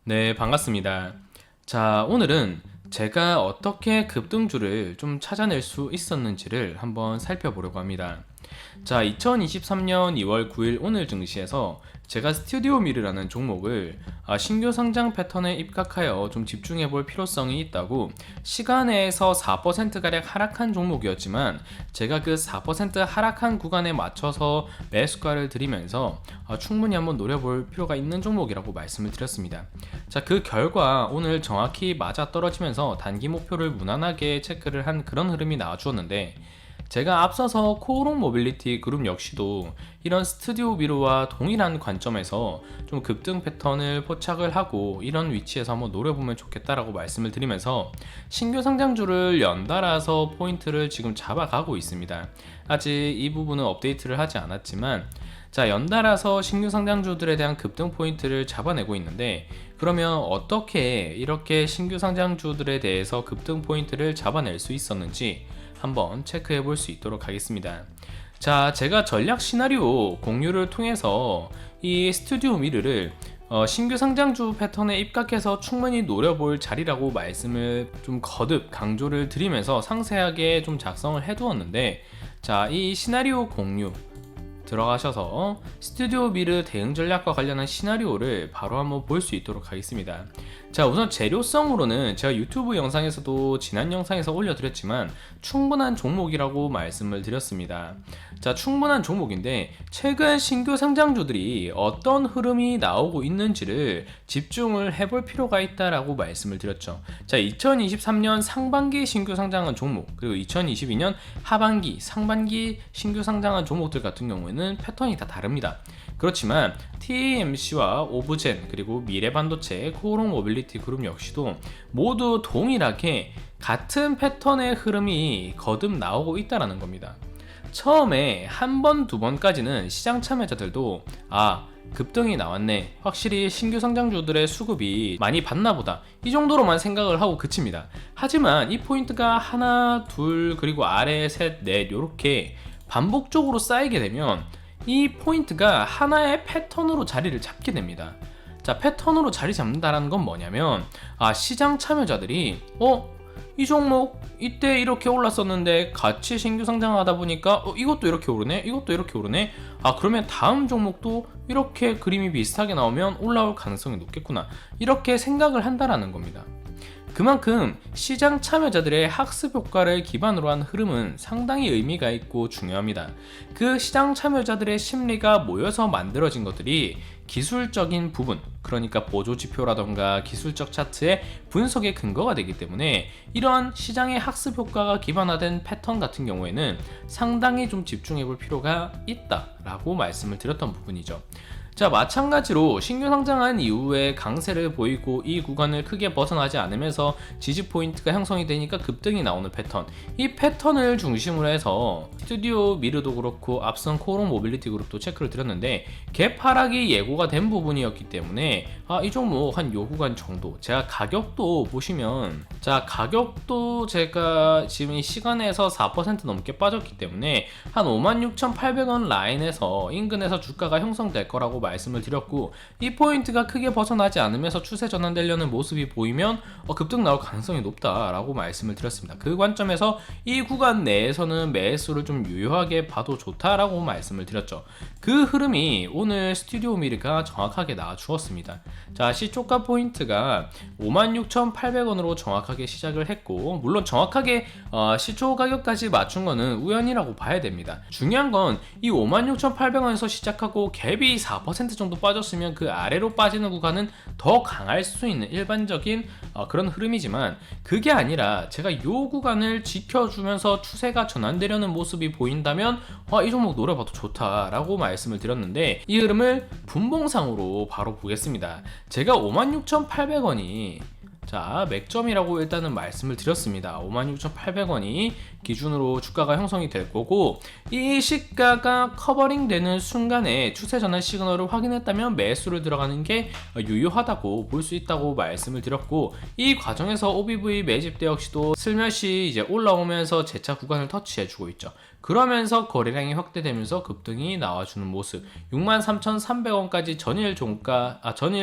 네, 반갑습니다. 자, 오늘은 제가 어떻게 급등주를 좀 찾아낼 수 있었는지를 한번 살펴보려고 합니다. 자, 2023년 2월 9일 오늘 증시에서 제가 스튜디오 미르라는 종목을 신규 상장 패턴에 입각하여 좀 집중해 볼 필요성이 있다고 시간에서 4%가량 하락한 종목이었지만 제가 그 4% 하락한 구간에 맞춰서 매수가를 드리면서 충분히 한번 노려볼 필요가 있는 종목이라고 말씀을 드렸습니다. 자, 그 결과 오늘 정확히 맞아 떨어지면서 단기 목표를 무난하게 체크를 한 그런 흐름이 나와주었는데, 제가 앞서서 코오롱 모빌리티 그룹 역시도 이런 스튜디오 미르와 동일한 관점에서 좀 급등 패턴을 포착을 하고 이런 위치에서 한번 노려보면 좋겠다라고 말씀을 드리면서 신규 상장주를 연달아서 포인트를 지금 잡아가고 있습니다. 아직 이 부분은 업데이트를 하지 않았지만, 자, 연달아서 신규 상장주들에 대한 급등 포인트를 잡아내고 있는데, 그러면 어떻게 이렇게 신규 상장주들에 대해서 급등 포인트를 잡아낼 수 있었는지 한번 체크해 볼 수 있도록 하겠습니다. 자, 제가 전략 시나리오 공유를 통해서 이 스튜디오 미르를 신규 상장주 패턴에 입각해서 충분히 노려볼 자리라고 말씀을 좀 거듭 강조를 드리면서 상세하게 좀 작성을 해두었는데, 자, 이 시나리오 공유 들어가셔서 스튜디오 미르 대응 전략과 관련한 시나리오를 바로 한번 볼 수 있도록 하겠습니다. 자, 우선 재료성으로는 제가 유튜브 영상에서도 지난 영상에서 올려드렸지만 충분한 종목이라고 말씀을 드렸습니다. 자, 충분한 종목인데 최근 신규 상장주들이 어떤 흐름이 나오고 있는지를 집중을 해볼 필요가 있다라고 말씀을 드렸죠. 자, 2023년 상반기 신규 상장한 종목, 그리고 2022년 하반기, 상반기 신규 상장한 종목들 같은 경우에는 패턴이 다 다릅니다. 그렇지만 TAMC와 오브젠, 그리고 미래반도체, 코오롱 모빌리티 그룹 역시도 모두 동일하게 같은 패턴의 흐름이 거듭 나오고 있다는 겁니다. 처음에 한 번, 두 번까지는 시장 참여자들도 급등이 나왔네, 확실히 신규 상장주들의 수급이 많이 받나 보다, 이 정도로만 생각을 하고 그칩니다. 하지만 이 포인트가 하나, 둘, 그리고 아래 셋, 넷 이렇게 반복적으로 쌓이게 되면 이 포인트가 하나의 패턴으로 자리를 잡게 됩니다. 자, 패턴으로 자리 잡는다는 건 뭐냐면 시장 참여자들이 이 종목 이때 이렇게 올랐었는데 같이 신규 상장하다 보니까 이것도 이렇게 오르네, 이것도 이렇게 오르네, 그러면 다음 종목도 이렇게 그림이 비슷하게 나오면 올라올 가능성이 높겠구나, 이렇게 생각을 한다라는 겁니다. 그만큼 시장 참여자들의 학습 효과를 기반으로 한 흐름은 상당히 의미가 있고 중요합니다. 그 시장 참여자들의 심리가 모여서 만들어진 것들이 기술적인 부분, 그러니까 보조지표라던가 기술적 차트의 분석의 근거가 되기 때문에 이러한 시장의 학습 효과가 기반화된 패턴 같은 경우에는 상당히 좀 집중해 볼 필요가 있다라고 말씀을 드렸던 부분이죠. 자, 마찬가지로 신규 상장한 이후에 강세를 보이고 이 구간을 크게 벗어나지 않으면서 지지 포인트가 형성이 되니까 급등이 나오는 패턴, 이 패턴을 중심으로 해서 스튜디오 미르도 그렇고 앞선 코오롱 모빌리티 그룹도 체크를 드렸는데 갭 하락이 예고가 된 부분이었기 때문에 이 종목 한 요 구간 정도, 제가 가격도 보시면, 자, 가격도 제가 지금 이 시간에서 4% 넘게 빠졌기 때문에 한 56,800원 라인에서 인근에서 주가가 형성될 거라고 말씀을 드렸고, 이 포인트가 크게 벗어나지 않으면서 추세 전환되려는 모습이 보이면 급등 나올 가능성이 높다라고 말씀을 드렸습니다. 그 관점에서 이 구간 내에서는 매수를 좀 유효하게 봐도 좋다라고 말씀을 드렸죠. 그 흐름이 오늘 스튜디오 미르가 정확하게 나와 주었습니다. 자, 시초가 포인트가 56,800원으로 정확하게 시작을 했고, 물론 정확하게 시초 가격까지 맞춘 거는 우연이라고 봐야 됩니다. 중요한 건 이 56,800원에서 시작하고 갭이 4% 정도 빠졌으면 그 아래로 빠지는 구간은 더 강할 수 있는 일반적인 그런 흐름이지만, 그게 아니라 제가 이 구간을 지켜주면서 추세가 전환되려는 모습이 보인다면 이 종목 노려봐도 좋다라고 말씀을 드렸는데, 이 흐름을 분봉상으로 바로 보겠습니다. 제가 56,800원이 자, 맥점이라고 일단은 말씀을 드렸습니다. 56,800원이 기준으로 주가가 형성이 될 거고, 이 시가가 커버링 되는 순간에 추세 전환 시그널을 확인했다면 매수를 들어가는 게 유효하다고 볼 수 있다고 말씀을 드렸고, 이 과정에서 OBV 매집대 역시도 슬며시 이제 올라오면서 재차 구간을 터치해주고 있죠. 그러면서 거래량이 확대되면서 급등이 나와주는 모습. 63,300원까지 전일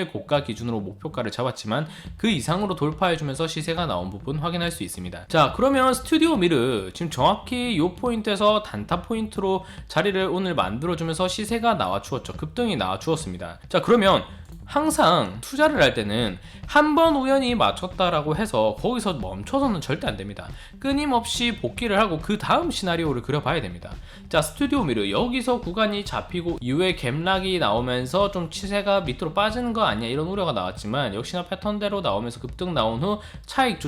고가 기준으로 목표가를 잡았지만 그 이상으로 돌파해주면서 시세가 나온 부분 확인할 수 있습니다. 자, 그러면 스튜디오 미르 지금 정확히 이 포인트에서 단타 포인트로 자리를 오늘 만들어주면서 시세가 나와주었죠. 급등이 나와주었습니다. 자, 그러면 항상 투자를 할 때는 한 번 우연히 맞췄다라고 해서 거기서 멈춰서는 절대 안 됩니다. 끊임없이 복귀를 하고 그 다음 시나리오를 그려봐야 됩니다. 자, 스튜디오 미르 여기서 구간이 잡히고 이후에 갭락이 나오면서 좀 시세가 밑으로 빠지는 거 아니야 이런 우려가 나왔지만 역시나 패턴대로 나오면서 급등 나온 후 차익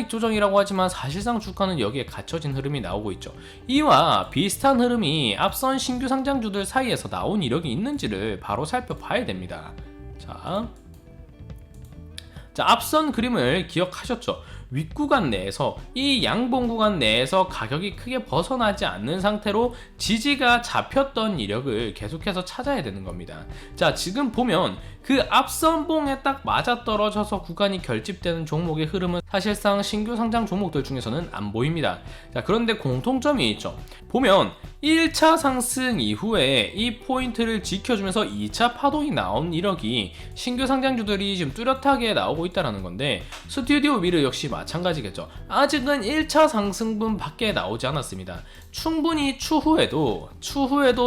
조정이라고 하지만 사실상 주가는 여기에 갇혀진 흐름이 나오고 있죠. 이와 비슷한 흐름이 앞선 신규 상장주들 사이에서 나온 이력이 있는지를 바로 살펴봐야 됩니다. 자, 앞선 그림을 기억하셨죠? 윗구간 내에서 이 양봉 구간 내에서 가격이 크게 벗어나지 않는 상태로 지지가 잡혔던 이력을 계속해서 찾아야 되는 겁니다. 자, 지금 보면 그 앞선 봉에 딱 맞아떨어져서 구간이 결집되는 종목의 흐름은 사실상 신규 상장 종목들 중에서는 안 보입니다. 자, 그런데 공통점이 있죠. 보면 1차 상승 이후에 이 포인트를 지켜주면서 2차 파동이 나온 이력이 신규 상장주들이 지금 뚜렷하게 나오고 있다는 건데, 스튜디오 미르 역시 마찬가지겠죠. 아직은 1차 상승분 밖에 나오지 않았습니다. 충분히 추후에도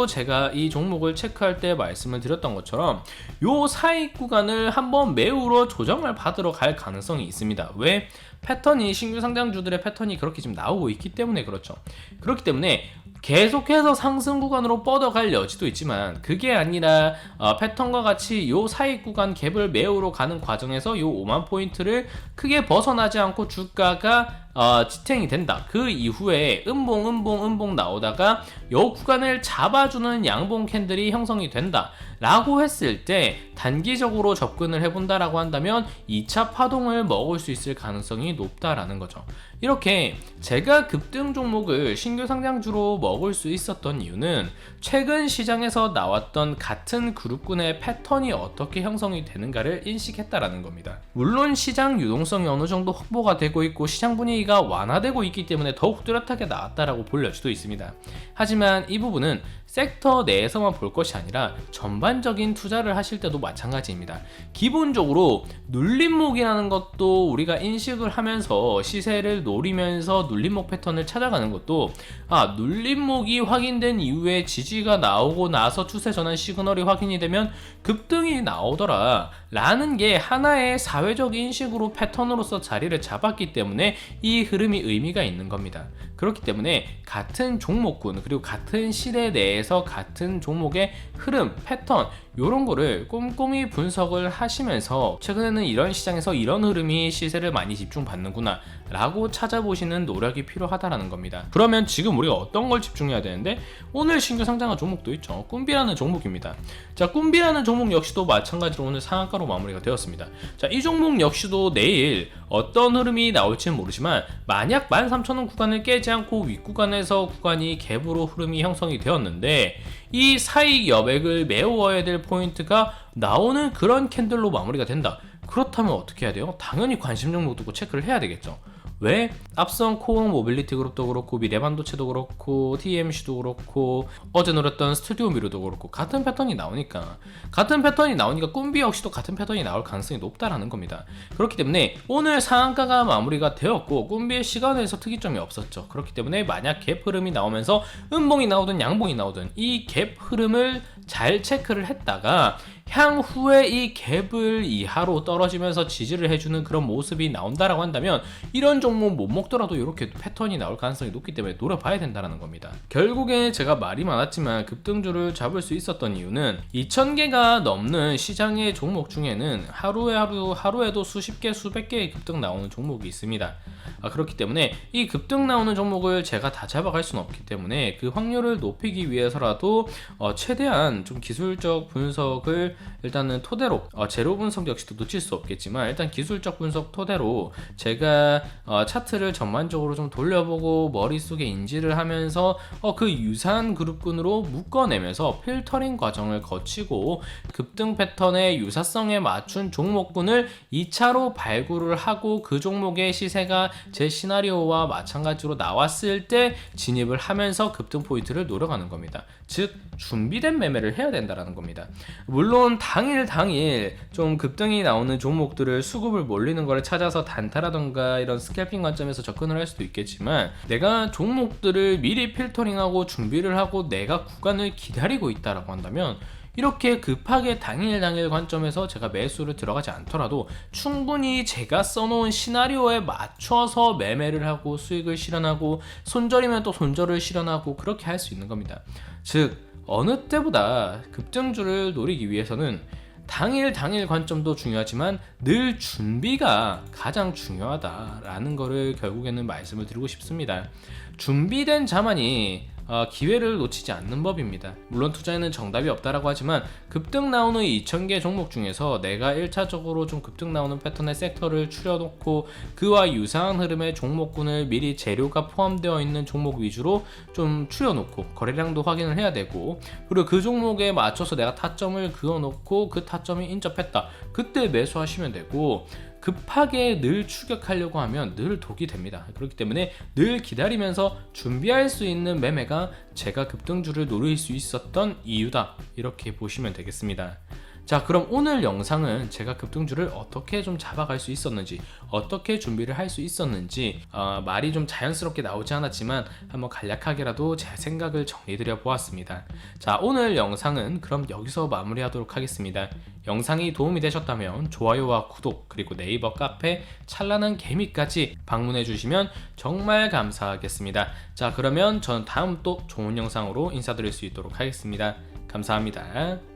제가 이 종목을 체크할 때 말씀을 드렸던 것처럼 요 사이 구간을 한번 매우로 조정을 받으러 갈 가능성이 있습니다. 왜? 패턴이 신규 상장주들의 패턴이 그렇게 지금 나오고 있기 때문에 그렇죠. 그렇기 때문에 계속해서 상승 구간으로 뻗어갈 여지도 있지만 그게 아니라 패턴과 같이 요 사이 구간 갭을 메우러 가는 과정에서 요 5만 포인트를 크게 벗어나지 않고 주가가 지탱이 된다. 그 이후에 음봉 나오다가 요 구간을 잡아주는 양봉 캔들이 형성이 된다 라고 했을 때 단기적으로 접근을 해본다라고 한다면 2차 파동을 먹을 수 있을 가능성이 높다라는 거죠. 이렇게 제가 급등 종목을 신규 상장주로 먹을 수 있었던 이유는 최근 시장에서 나왔던 같은 그룹군의 패턴이 어떻게 형성이 되는가를 인식했다라는 겁니다. 물론 시장 유동성이 어느 정도 확보가 되고 있고 시장 분위기가 완화되고 있기 때문에 더욱 뚜렷하게 나왔다라고 볼 여지도 있습니다. 하지만 이 부분은 섹터 내에서만 볼 것이 아니라 전반적인 투자를 하실 때도 마찬가지입니다. 기본적으로 눌림목이라는 것도 우리가 인식을 하면서 시세를 노리면서 눌림목 패턴을 찾아가는 것도 눌림목이 확인된 이후에 지지가 나오고 나서 추세 전환 시그널이 확인이 되면 급등이 나오더라 라는 게 하나의 사회적 인식으로 패턴으로서 자리를 잡았기 때문에 이 흐름이 의미가 있는 겁니다. 그렇기 때문에 같은 종목군 그리고 같은 시대 내에서 같은 종목의 흐름, 패턴 이런 거를 꼼꼼히 분석을 하시면서 최근에는 이런 시장에서 이런 흐름이 시세를 많이 집중받는구나 라고 찾아보시는 노력이 필요하다라는 겁니다. 그러면 지금 우리가 어떤 걸 집중해야 되는데, 오늘 신규 상장한 종목도 있죠. 꿈비라는 종목입니다. 자, 꿈비라는 종목 역시도 마찬가지로 오늘 상한가로 마무리가 되었습니다. 자, 이 종목 역시도 내일 어떤 흐름이 나올지는 모르지만 만약 13,000원 구간을 깨지 않고 윗구간에서 구간이 갭으로 흐름이 형성이 되었는데 이 사익 여백을 메워야 될 포인트가 나오는 그런 캔들로 마무리가 된다. 그렇다면 어떻게 해야 돼요? 당연히 관심 종목도 체크를 해야 되겠죠. 왜? 앞선 코어 모빌리티 그룹도 그렇고 미래반도체도 그렇고 TMC도 그렇고 어제 노렸던 스튜디오 미르도 그렇고 같은 패턴이 나오니까 꿈비 역시도 같은 패턴이 나올 가능성이 높다라는 겁니다. 그렇기 때문에 오늘 상한가가 마무리가 되었고 꿈비의 시간에서 특이점이 없었죠. 그렇기 때문에 만약 갭 흐름이 나오면서 음봉이 나오든 양봉이 나오든 이 갭 흐름을 잘 체크를 했다가 향후에 이 갭을 이하로 떨어지면서 지지를 해주는 그런 모습이 나온다라고 한다면 이런 종목 못 먹더라도 이렇게 패턴이 나올 가능성이 높기 때문에 노려봐야 된다는 겁니다. 결국에 제가 말이 많았지만 급등주를 잡을 수 있었던 이유는 2,000개가 넘는 시장의 종목 중에는 하루에도 수십 개, 수백 개의 급등 나오는 종목이 있습니다. 그렇기 때문에 이 급등 나오는 종목을 제가 다 잡아갈 수는 없기 때문에 그 확률을 높이기 위해서라도 최대한 좀 기술적 분석을 일단은 토대로 재료 분석 역시도 놓칠 수 없겠지만 일단 기술적 분석 토대로 제가 차트를 전반적으로 좀 돌려보고 머릿속에 인지를 하면서 그 유사한 그룹군으로 묶어내면서 필터링 과정을 거치고 급등 패턴의 유사성에 맞춘 종목군을 2차로 발굴을 하고 그 종목의 시세가 제 시나리오와 마찬가지로 나왔을 때 진입을 하면서 급등 포인트를 노려가는 겁니다. 즉 준비된 매매를 해야 된다는 겁니다. 물론 당일 좀 급등이 나오는 종목들을 수급을 몰리는 걸 찾아서 단타라던가 이런 스캘핑 관점에서 접근을 할 수도 있겠지만 내가 종목들을 미리 필터링하고 준비를 하고 내가 구간을 기다리고 있다라고 한다면 이렇게 급하게 당일 관점에서 제가 매수를 들어가지 않더라도 충분히 제가 써놓은 시나리오에 맞춰서 매매를 하고 수익을 실현하고 손절이면 또 손절을 실현하고 그렇게 할 수 있는 겁니다. 즉 어느 때보다 급등주를 노리기 위해서는 당일 관점도 중요하지만 늘 준비가 가장 중요하다라는 거를 결국에는 말씀을 드리고 싶습니다. 준비된 자만이 기회를 놓치지 않는 법입니다. 물론 투자에는 정답이 없다라고 하지만 급등 나오는 2,000개 종목 중에서 내가 1차적으로 좀 급등 나오는 패턴의 섹터를 추려놓고 그와 유사한 흐름의 종목군을 미리 재료가 포함되어 있는 종목 위주로 좀 추려놓고 거래량도 확인을 해야 되고 그리고 그 종목에 맞춰서 내가 타점을 그어놓고 그 타점이 인접했다 그때 매수하시면 되고 급하게 늘 추격하려고 하면 늘 독이 됩니다. 그렇기 때문에 늘 기다리면서 준비할 수 있는 매매가 제가 급등주를 노릴 수 있었던 이유다 이렇게 보시면 되겠습니다. 자, 그럼 오늘 영상은 제가 급등주를 어떻게 좀 잡아갈 수 있었는지 어떻게 준비를 할 수 있었는지 말이 좀 자연스럽게 나오지 않았지만 한번 간략하게라도 제 생각을 정리드려 보았습니다. 자, 오늘 영상은 그럼 여기서 마무리하도록 하겠습니다. 영상이 도움이 되셨다면 좋아요와 구독 그리고 네이버 카페 찬란한 개미까지 방문해 주시면 정말 감사하겠습니다. 자, 그러면 전 다음 또 좋은 영상으로 인사드릴 수 있도록 하겠습니다. 감사합니다.